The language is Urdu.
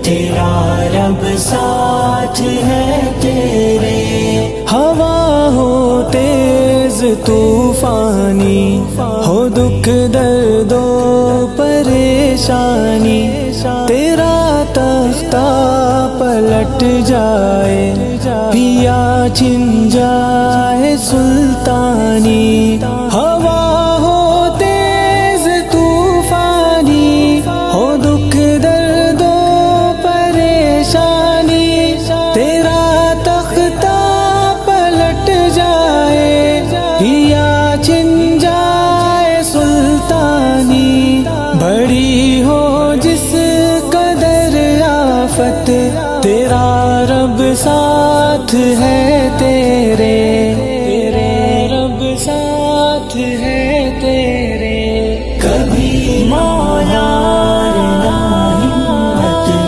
تیرا رب ساتھ ہے تیرے، ہوا ہو تیز طوفانی، ہو دکھ درد و پریشانی، تیرا تختہ پلٹ جائے، پیا چھن جائے سلطانی، ہوا ہو تیز طوفانی، ہو دکھ درد و پریشانی، تیرا تختہ پلٹ جائے، پیا چھن جائے سلطانی، بڑی ہو جس قدر آفت، تیرا رب ساتھ ہے تیرے،